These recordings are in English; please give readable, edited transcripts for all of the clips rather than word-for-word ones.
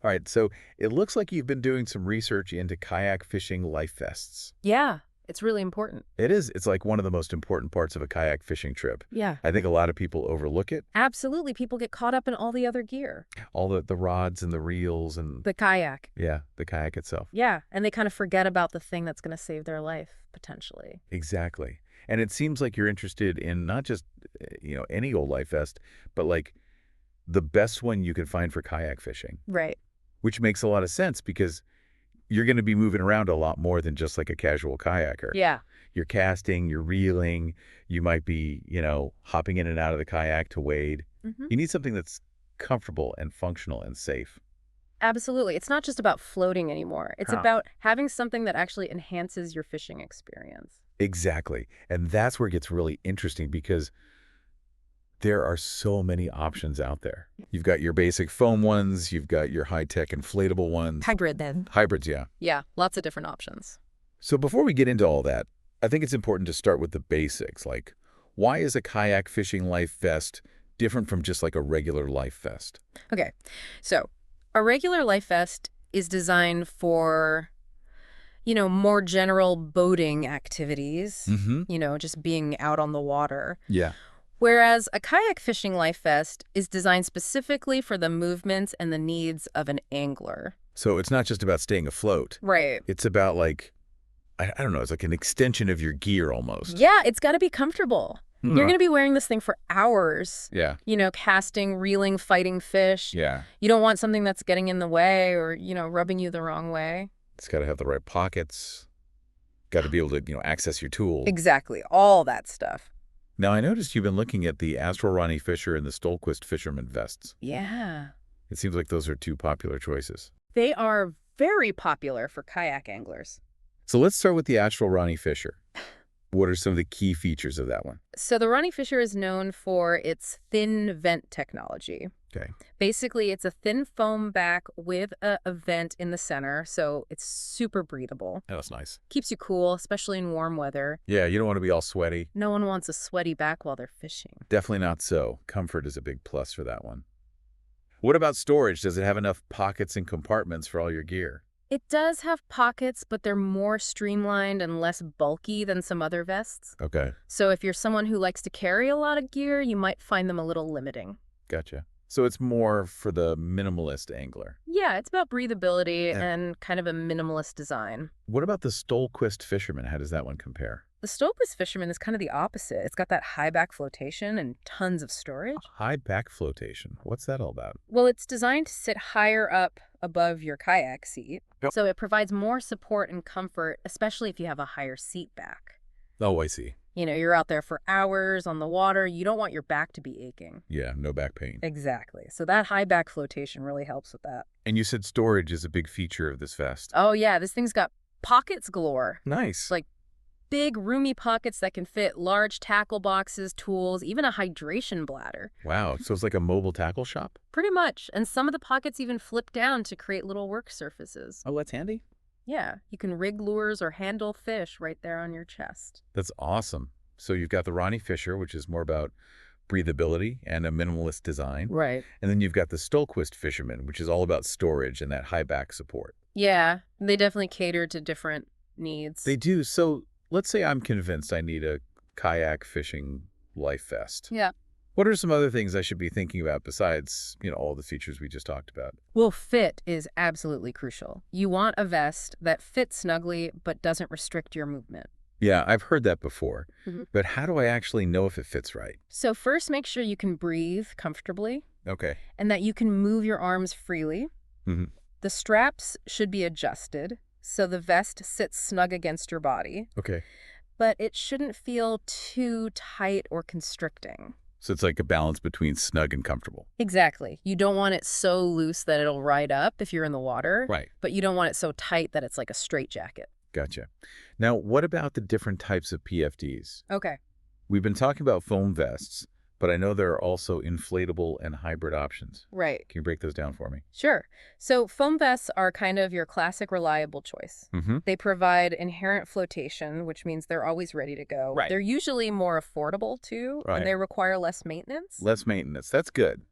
All right, so it looks like you've been doing some research into kayak fishing life vests. Yeah, it's really important. It is. It's like one of the most important parts of a kayak fishing trip. Yeah. I think a lot of people overlook it. Absolutely. People get caught up in all the other gear. All the rods and the reels and, The kayak. yeah, the kayak itself. Yeah, and they kind of forget about the thing that's going to save their life, potentially. Exactly. And it seems like you're interested in not just, any old life vest, but like the best one you can find for kayak fishing, Right. which makes a lot of sense because you're going to be moving around a lot more than just like a casual kayaker. Yeah. You're casting, you're reeling, you might be, hopping in and out of the kayak to wade. Hmm. You need something that's comfortable and functional and safe. Absolutely. It's not just about floating anymore. It's Huh. about having something that actually enhances your fishing experience. Exactly. And that's where it gets really interesting because there are so many options out there. You've got your basic foam ones, you've got your high-tech inflatable ones. Hybrid, then. Hybrids, yeah. Yeah, lots of different options. So before we get into all that, I think it's important to start with the basics. Like, why is a kayak fishing life vest different from just like a regular life vest? Okay, so a regular life vest is designed for, more general boating activities, Mm-hmm. just being out on the water. Yeah. Whereas a kayak fishing life vest is designed specifically for the movements and the needs of an angler. So it's not just about staying afloat. Right. It's about like, I don't know, it's like an extension of your gear almost. Yeah, it's got to be comfortable. You're going to be wearing this thing for hours, Yeah. casting, reeling, fighting fish. Yeah. You don't want something that's getting in the way or, rubbing you the wrong way. It's got to have the right pockets. Got to be able to, access your tools. Exactly. All that stuff. Now, I noticed you've been looking at the Astral Ronnie Fisher and the Stolquist Fisherman vests. Yeah. It seems like those are two popular choices. They are very popular for kayak anglers. So let's start with the Astral Ronnie Fisher. What are some of the key features of that one? So the Ronnie Fisher is known for its thin vent technology. Okay. Basically, it's a thin foam back with a vent in the center, so it's super breathable. Oh, that's nice. Keeps you cool, especially in warm weather. Yeah, you don't want to be all sweaty. No one wants a sweaty back while they're fishing. Definitely not so. Comfort is a big plus for that one. What about storage? Does it have enough pockets and compartments for all your gear? It does have pockets, but they're more streamlined and less bulky than some other vests. Okay, So if you're someone who likes to carry a lot of gear, you might find them a little limiting. gotcha. So it's more for the minimalist angler. Yeah, it's about breathability Yeah. and kind of a minimalist design. What about the Stolquist Fisherman? How does that one compare? The Stolquist Fisherman is kind of the opposite. It's got that high back flotation and tons of storage. High back flotation. What's that all about? Well, it's designed to sit higher up above your kayak seat, Yep. so it provides more support and comfort, especially if you have a higher seat back. Oh, I see. You're out there for hours on the water. You don't want your back to be aching. Yeah, no back pain. Exactly. So that high back flotation really helps with that. And you said storage is a big feature of this vest. Oh, yeah, this thing's got pockets galore. Nice. Like big, roomy pockets that can fit large tackle boxes, tools, even a hydration bladder. Wow, so it's like a mobile tackle shop? Pretty much. And some of the pockets even flip down to create little work surfaces. Oh, that's handy. Yeah, you can rig lures or handle fish right there on your chest. That's awesome. So you've got the Ronnie Fisher, which is more about breathability and a minimalist design. Right. And then you've got the Stolquist Fisherman, which is all about storage and that high back support. Yeah, they definitely cater to different needs. They do. So let's say I'm convinced I need a kayak fishing life vest. Yeah. What are some other things I should be thinking about besides, all the features we just talked about? Well, fit is absolutely crucial. You want a vest that fits snugly but doesn't restrict your movement. Yeah, I've heard that before. Mhm. But how do I actually know if it fits right? So first, make sure you can breathe comfortably Okay. and that you can move your arms freely. Hmm. The straps should be adjusted so the vest sits snug against your body, Okay. but it shouldn't feel too tight or constricting. So it's like a balance between snug and comfortable. Exactly. You don't want it so loose that it'll ride up if you're in the water, Right. but you don't want it so tight that it's like a straitjacket. Gotcha. Now, what about the different types of PFDs? Okay. We've been talking about foam vests, but I know there are also inflatable and hybrid options. Right. Can you break those down for me? Sure. So foam vests are kind of your classic reliable choice. Mm-hmm. They provide inherent flotation, which means they're always ready to go. Right. They're usually more affordable, too, Right. and they require less maintenance. Less maintenance. That's good.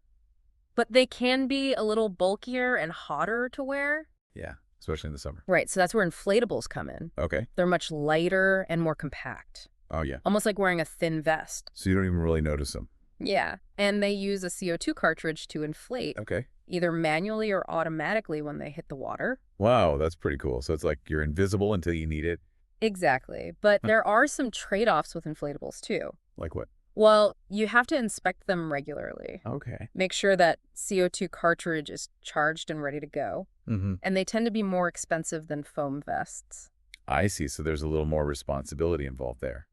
But they can be a little bulkier and hotter to wear. Yeah, especially in the summer. Right, so that's where inflatables come in. Okay. They're much lighter and more compact, Oh, yeah. almost like wearing a thin vest. So you don't even really notice them. Yeah, and they use a CO2 cartridge to inflate, Okay. either manually or automatically when they hit the water. Wow, that's pretty cool. So it's like you're invisible until you need it. Exactly, but Huh. there are some trade-offs with inflatables too. Like what? Well, you have to inspect them regularly. Okay. Make sure that CO2 cartridge is charged and ready to go. Mm-hmm. And they tend to be more expensive than foam vests. I see. So there's a little more responsibility involved there.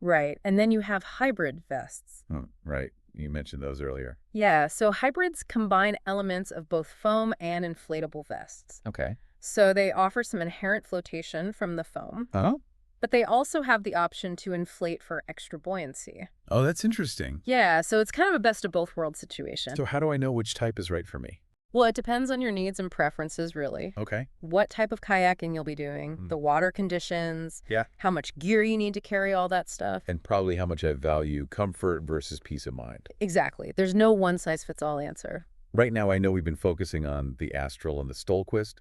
Right, and then you have hybrid vests. Oh, right. You mentioned those earlier. Yeah, so hybrids combine elements of both foam and inflatable vests. Okay. So they offer some inherent flotation from the foam, Oh? but they also have the option to inflate for extra buoyancy. Oh, that's interesting. Yeah, so it's kind of a best of both worlds situation. So how do I know which type is right for me? Well, it depends on your needs and preferences, really. Okay. What type of kayaking you'll be doing, Mm. the water conditions, Yeah. how much gear you need to carry, all that stuff. And probably how much I value comfort versus peace of mind. Exactly. There's no one-size-fits-all answer. Right now, I know we've been focusing on the Astral and the Stolquist,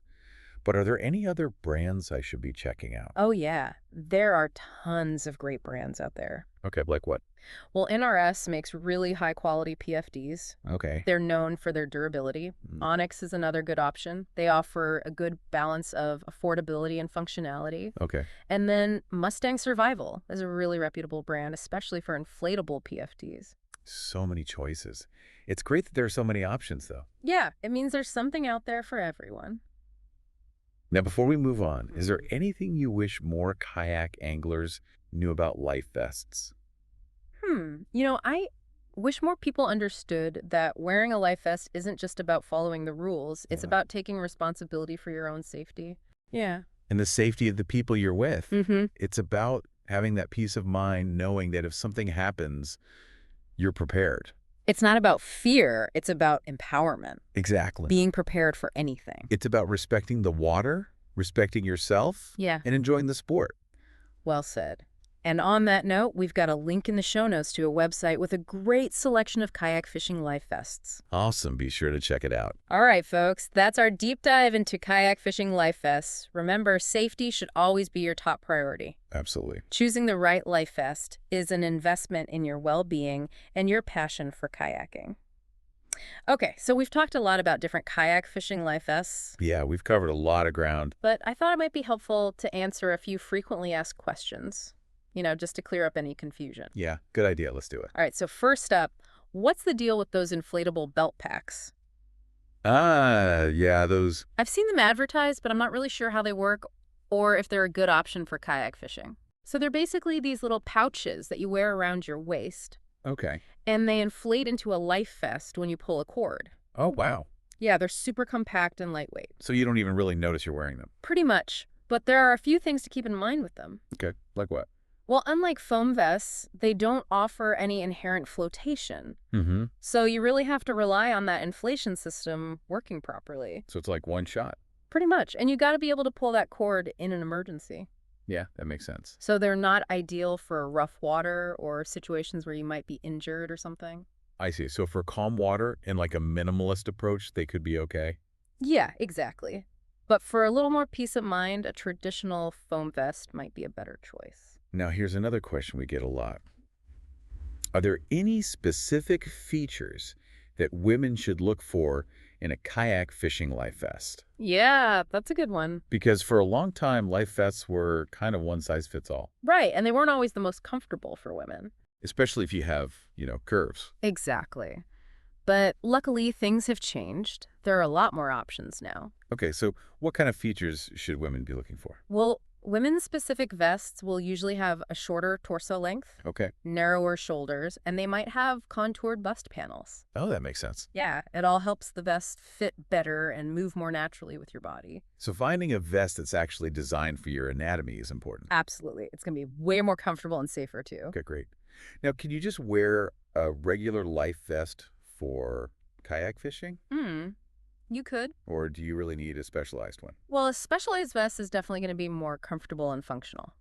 but are there any other brands I should be checking out? Oh, yeah. There are tons of great brands out there. Okay, like what? Well, NRS makes really high-quality PFDs. Okay. They're known for their durability. Mm. Onyx is another good option. They offer a good balance of affordability and functionality. Okay. And then Mustang Survival is a really reputable brand, especially for inflatable PFDs. So many choices. It's great that there are so many options, though. Yeah, it means there's something out there for everyone. Now, before we move on, is there anything you wish more kayak anglers knew about life vests? I wish more people understood that wearing a life vest isn't just about following the rules. It's Yeah. about taking responsibility for your own safety. Yeah. And the safety of the people you're with. Mm-hmm. It's about having that peace of mind, knowing that if something happens, you're prepared. It's not about fear. It's about empowerment, Exactly. being prepared for anything. It's about respecting the water, respecting yourself, Yeah. and enjoying the sport. Well said. And on that note, we've got a link in the show notes to a website with a great selection of kayak fishing life vests. Awesome. Be sure to check it out. All right, folks, that's our deep dive into kayak fishing life vests. Remember, safety should always be your top priority. Absolutely. Choosing the right life vest is an investment in your well-being and your passion for kayaking. Okay, so we've talked a lot about different kayak fishing life vests, Yeah, we've covered a lot of ground. but I thought it might be helpful to answer a few frequently asked questions, just to clear up any confusion. Yeah, good idea. Let's do it. All right, so first up, what's the deal with those inflatable belt packs? Yeah, those. I've seen them advertised, but I'm not really sure how they work or if they're a good option for kayak fishing. So they're basically these little pouches that you wear around your waist, Okay. and they inflate into a life vest when you pull a cord. Oh, wow. Yeah, they're super compact and lightweight. So you don't even really notice you're wearing them. Pretty much. But there are a few things to keep in mind with them. Okay. Like what? Well, unlike foam vests, they don't offer any inherent flotation. Mm-hmm. So you really have to rely on that inflation system working properly. So it's like one shot. Pretty much. And you got to be able to pull that cord in an emergency. Yeah, that makes sense. So they're not ideal for rough water or situations where you might be injured or something. I see. So for calm water and like a minimalist approach, they could be okay. Yeah, exactly. But for a little more peace of mind, a traditional foam vest might be a better choice. Now, here's another question we get a lot. Are there any specific features that women should look for in a kayak fishing life vest? Yeah, that's a good one. Because for a long time, life vests were kind of one size fits all, Right, and they weren't always the most comfortable for women. especially if you have, curves. Exactly. But luckily, things have changed. There are a lot more options now. Okay, so what kind of features should women be looking for? Well, women's specific vests will usually have a shorter torso length, Okay. narrower shoulders, and they might have contoured bust panels. Oh, that makes sense. Yeah, it all helps the vest fit better and move more naturally with your body. So finding a vest that's actually designed for your anatomy is important. Absolutely. It's going to be way more comfortable and safer, too. Okay, great. Now, can you just wear a regular life vest for kayak fishing? You could. Or do you really need a specialized one? Well, a specialized vest is definitely going to be more comfortable and functional.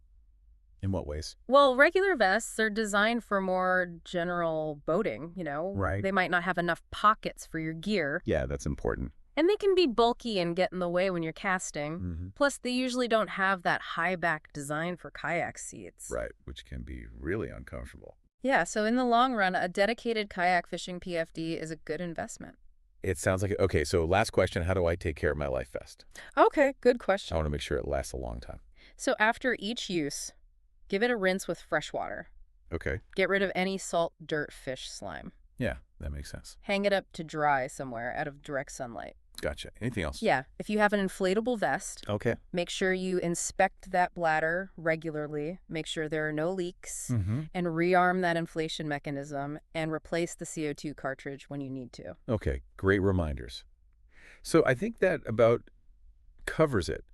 In what ways? Well, regular vests are designed for more general boating, Right. They might not have enough pockets for your gear, Yeah, that's important. and they can be bulky and get in the way when you're casting. Hmm. Plus, they usually don't have that high back design for kayak seats. Right, which can be really uncomfortable. Yeah, so in the long run, a dedicated kayak fishing PFD is a good investment. It sounds like, okay, so last question, how do I take care of my life vest? Okay, good I question. want to make sure it lasts a long time. So after each use, give it a rinse with fresh water. Okay. Get rid of any salt, dirt, fish, slime. Yeah, that makes sense. Hang it up to dry somewhere out of direct sunlight. Gotcha. Anything else? Yeah, if you have an inflatable vest, Okay. make sure you inspect that bladder regularly, make sure there are no leaks, Mm-hmm. and rearm that inflation mechanism and replace the CO2 cartridge when you need to. Okay, great reminders. So I think that about covers it.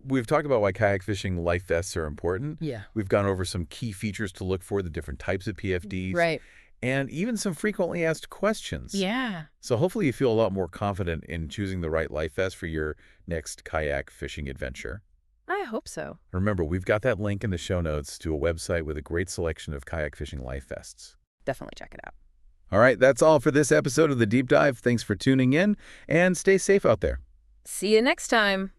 We've talked about why kayak fishing life vests are important. Yeah. We've gone over some key features to look for, the different types of PFDs, Right. and even some frequently asked questions. Yeah. So hopefully you feel a lot more confident in choosing the right life vest for your next kayak fishing adventure. I hope so. Remember, we've got that link in the show notes to a website with a great selection of kayak fishing life vests. Definitely check it out. All right, that's all for this episode of The Deep Dive. Thanks for tuning in, and stay safe out there. See you next time.